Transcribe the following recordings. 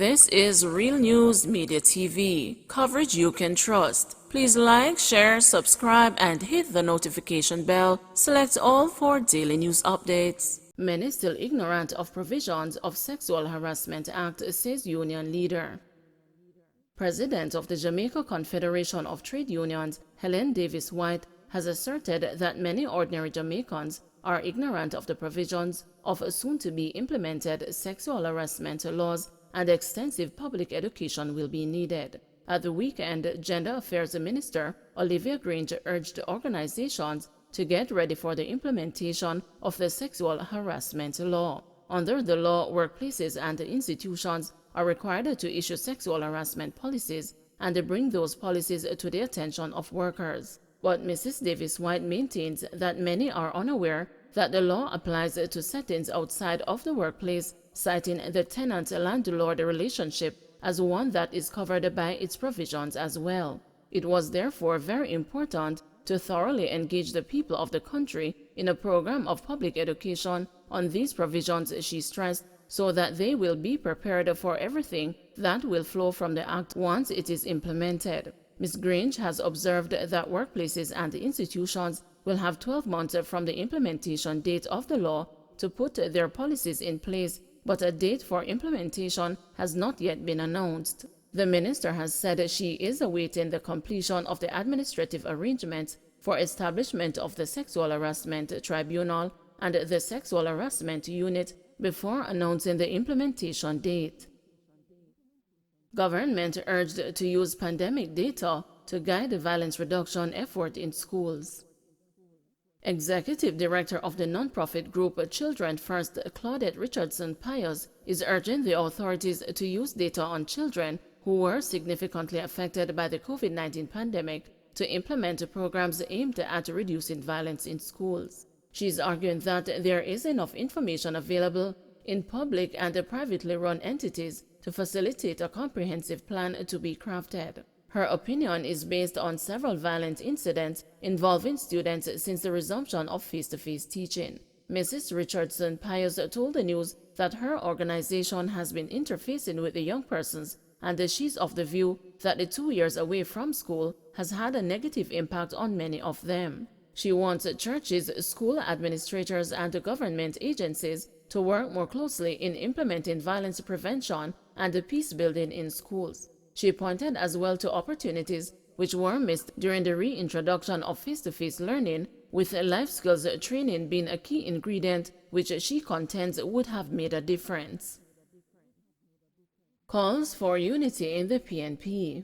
This is Real News Media TV, coverage you can trust. Please like, share, subscribe, and hit the notification bell. Select all for daily news updates. Many still ignorant of provisions of Sexual Harassment Act, says union leader. President of the Jamaica Confederation of Trade Unions, Helen Davis White, has asserted that many ordinary Jamaicans are ignorant of the provisions of soon-to-be implemented sexual harassment laws, and extensive public education will be needed. At the weekend, Gender Affairs Minister Olivia Grange urged organizations to get ready for the implementation of the sexual harassment law. Under the law, workplaces and institutions are required to issue sexual harassment policies and bring those policies to the attention of workers. But Mrs. Davis White maintains that many are unaware that the law applies to settings outside of the workplace, citing the tenant-landlord relationship as one that is covered by its provisions as well. It was therefore very important to thoroughly engage the people of the country in a program of public education on these provisions, she stressed, so that they will be prepared for everything that will flow from the Act once it is implemented. Ms. Grange has observed that workplaces and institutions will have 12 months from the implementation date of the law to put their policies in place, but a date for implementation has not yet been announced. The minister has said she is awaiting the completion of the administrative arrangements for establishment of the Sexual Harassment Tribunal and the Sexual Harassment Unit before announcing the implementation date. Government urged to use pandemic data to guide the violence reduction effort in schools. Executive Director of the nonprofit group Children First, Claudette Richardson Pius, is urging the authorities to use data on children who were significantly affected by the COVID-19 pandemic to implement programs aimed at reducing violence in schools. She is arguing that there is enough information available in public and privately run entities to facilitate a comprehensive plan to be crafted. Her opinion is based on several violent incidents involving students since the resumption of face-to-face teaching. Mrs. Richardson Pius told the news that her organization has been interfacing with the young persons, and she's of the view that the 2 years away from school has had a negative impact on many of them. She wants churches, school administrators, and government agencies to work more closely in implementing violence prevention and peace building in schools. She pointed as well to opportunities which were missed during the reintroduction of face-to-face learning, with life skills training being a key ingredient which she contends would have made a difference. Calls for unity in the PNP.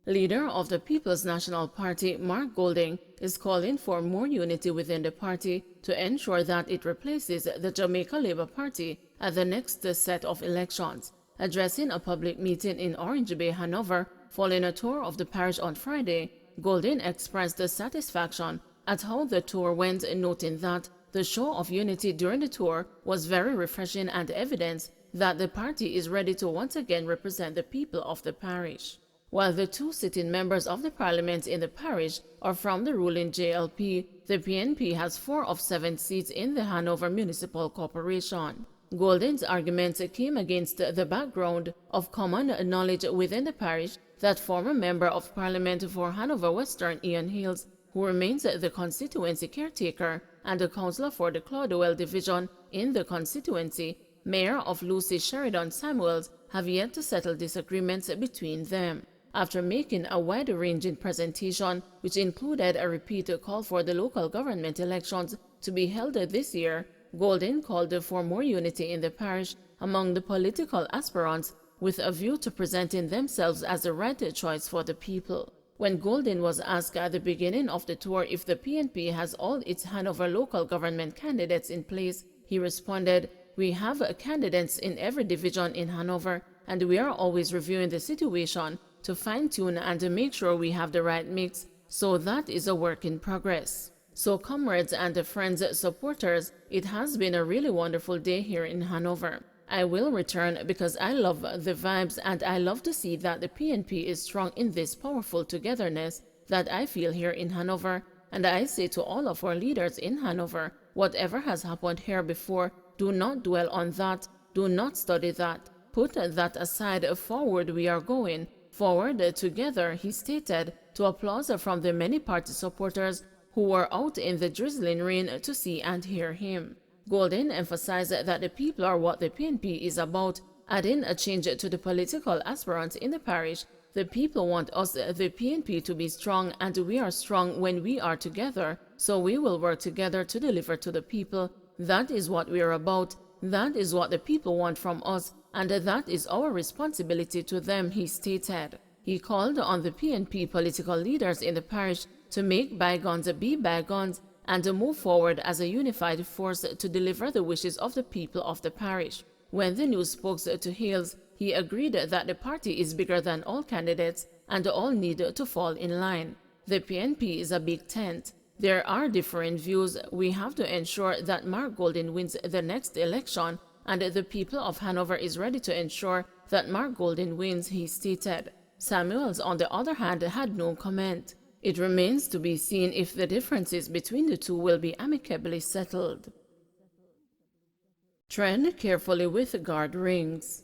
Leader of the People's National Party, Mark Golding, is calling for more unity within the party to ensure that it replaces the Jamaica Labour Party at the next set of elections. Addressing a public meeting in Orange Bay, Hanover, following a tour of the parish on Friday, Golding expressed satisfaction at how the tour went, noting that the show of unity during the tour was very refreshing and evidence that the party is ready to once again represent the people of the parish. While the two sitting members of the parliament in the parish are from the ruling JLP, the PNP has 4 of 7 seats in the Hanover Municipal Corporation. Golding's arguments came against the background of common knowledge within the parish that former Member of Parliament for Hanover Western Ian Hills, who remains the constituency caretaker and a councillor for the Claudwell division in the constituency, Mayor of Lucy Sheridan Samuels, have yet to settle disagreements between them. After making a wide-ranging presentation, which included a repeat call for the local government elections to be held this year, Golding called for more unity in the parish among the political aspirants with a view to presenting themselves as the right choice for the people. When Golding was asked at the beginning of the tour if the PNP has all its Hanover local government candidates in place, he responded, "We have candidates in every division in Hanover, and we are always reviewing the situation to fine-tune and to make sure we have the right mix, so that is a work in progress." So comrades and friends, supporters, it has been a really wonderful day here in Hanover. I will return because I love the vibes and I love to see that the PNP is strong in this powerful togetherness that I feel here in Hanover. And I say to all of our leaders in Hanover, whatever has happened here before, do not dwell on that, do not study that. Put that aside, forward we are going. Forward together, he stated, to applause from the many party supporters who were out in the drizzling rain to see and hear him. Golden emphasized that the people are what the PNP is about, adding a change to the political aspirants in the parish. The people want us, the PNP, to be strong, and we are strong when we are together, so we will work together to deliver to the people. That is what we are about. That is what the people want from us, and that is our responsibility to them, he stated. He called on the PNP political leaders in the parish to make bygones be bygones and to move forward as a unified force to deliver the wishes of the people of the parish. When the news spoke to Hales, he agreed that the party is bigger than all candidates and all need to fall in line. The PNP is a big tent. There are different views. We have to ensure that Mark Golden wins the next election, and the people of Hanover is ready to ensure that Mark Golden wins, he stated. Samuels, on the other hand, had no comment. It remains to be seen if the differences between the two will be amicably settled. Tread carefully with guard rings.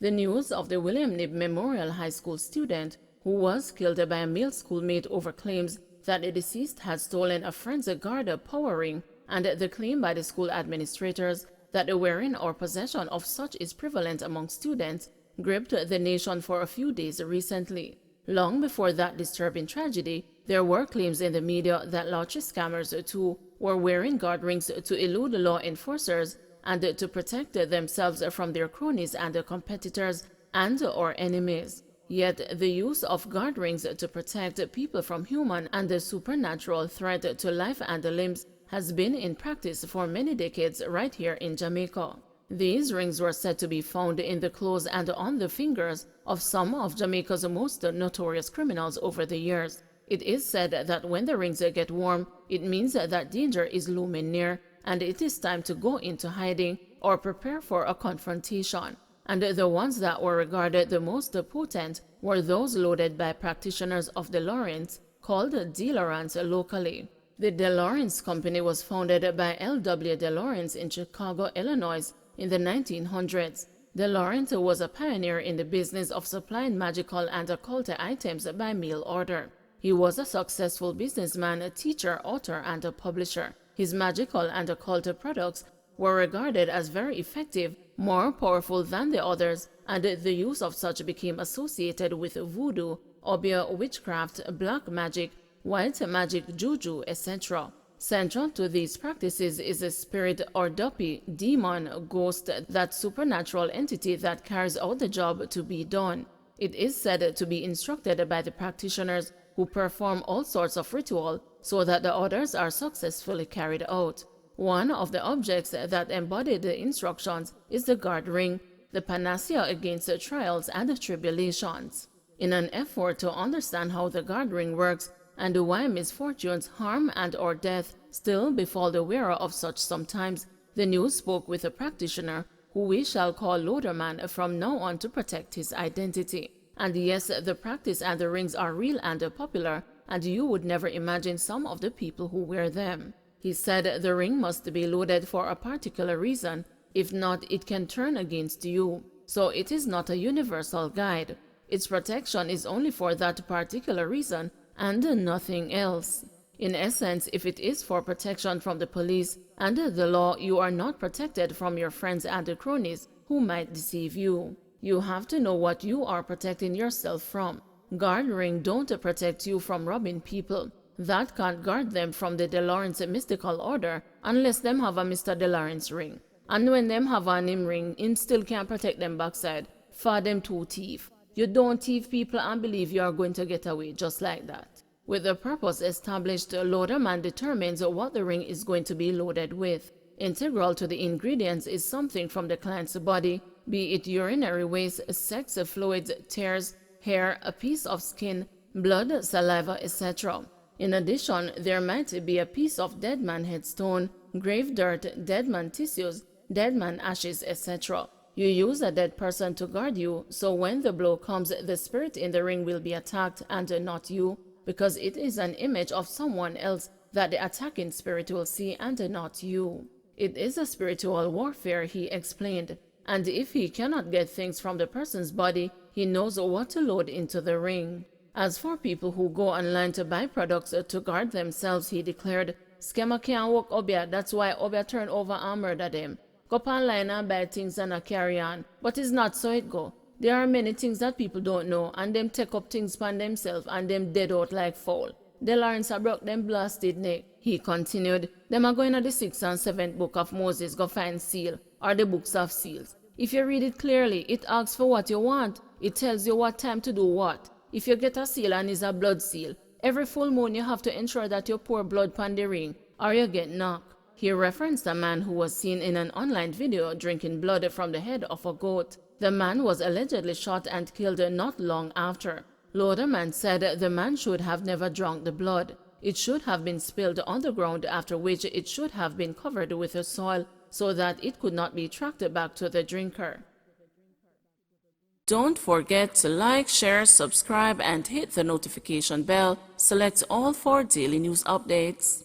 The news of the William Knibb Memorial High School student who was killed by a male schoolmate over claims that the deceased had stolen a friend's guard power ring, and the claim by the school administrators that the wearing or possession of such is prevalent among students gripped the nation for a few days recently. Long before that disturbing tragedy, there were claims in the media that lottery scammers too were wearing guard rings to elude law enforcers and to protect themselves from their cronies and competitors and/or enemies. Yet the use of guard rings to protect people from human and supernatural threat to life and limbs has been in practice for many decades right here in Jamaica. These rings were said to be found in the clothes and on the fingers of some of Jamaica's most notorious criminals over the years. It is said that when the rings get warm, it means that danger is looming near, and it is time to go into hiding or prepare for a confrontation. And the ones that were regarded the most potent were those loaded by practitioners of De Lawrence, called De Lawrence locally. The De Lawrence Company was founded by L.W. De Lawrence in Chicago, Illinois, in the 1900s. De Lawrence was a pioneer in the business of supplying magical and occult items by mail order. He was a successful businessman, teacher, author, and a publisher. His magical and occult products were regarded as very effective, more powerful than the others, and the use of such became associated with voodoo, obeah, witchcraft, black magic, white magic, juju, etc. Central to these practices is a spirit or duppy, demon, ghost, that supernatural entity that carries out the job to be done. It is said to be instructed by the practitioners who perform all sorts of ritual so that the orders are successfully carried out. One of the objects that embody the instructions is the guard ring, the panacea against trials and tribulations. In an effort to understand how the guard ring works and why misfortunes, harm, and/or death still befall the wearer of such sometimes, the news spoke with a practitioner who we shall call Loaderman from now on to protect his identity. And yes, the practice and the rings are real and popular, and you would never imagine some of the people who wear them. He said the ring must be loaded for a particular reason, if not it can turn against you. So it is not a universal guide. Its protection is only for that particular reason and nothing else. In essence, if it is for protection from the police and the law, you are not protected from your friends and cronies who might deceive you. You have to know what you are protecting yourself from. Guard ring don't protect you from robbing people. That can't guard them from the De Lawrence mystical order unless them have a Mr. De Lawrence ring. And when them have an him ring, him still can't protect them backside. For them too thief. You don't thief people and believe you are going to get away just like that. With the purpose established, Loaderman determines what the ring is going to be loaded with. Integral to the ingredients is something from the client's body, be it urinary waste, sex fluids, tears, hair, a piece of skin, blood, saliva, etc. In addition, there might be a piece of dead man headstone, grave dirt, dead man tissues, dead man ashes, etc. You use a dead person to guard you, so when the blow comes, the spirit in the ring will be attacked and not you, because it is an image of someone else that the attacking spirit will see and not you. It is a spiritual warfare, he explained. and if he cannot get things from the person's body, he knows what to load into the ring. As for people who go online to buy products to guard themselves, he declared, "Scammer can't walk Obia, that's why Obia turn over and murder them. Go online and buy things and a carry on, but it's not so it go. There are many things that people don't know, and them take up things upon themselves and them dead out like fowl. The Lawrence a broke them blasted neck." He continued, "Them are going to the 6th and 7th book of Moses go find seal, or the books of seals. If you read it clearly, it asks for what you want. It tells you what time to do what. If you get a seal and it's a blood seal, every full moon you have to ensure that you pour blood upon the ring, or you get knocked." He referenced a man who was seen in an online video drinking blood from the head of a goat. The man was allegedly shot and killed not long after. Loderman said the man should have never drunk the blood. It should have been spilled on the ground, after which it should have been covered with the soil so that it could not be tracked back to the drinker. Don't forget to like, share, subscribe, and hit the notification bell. Select all for daily news updates.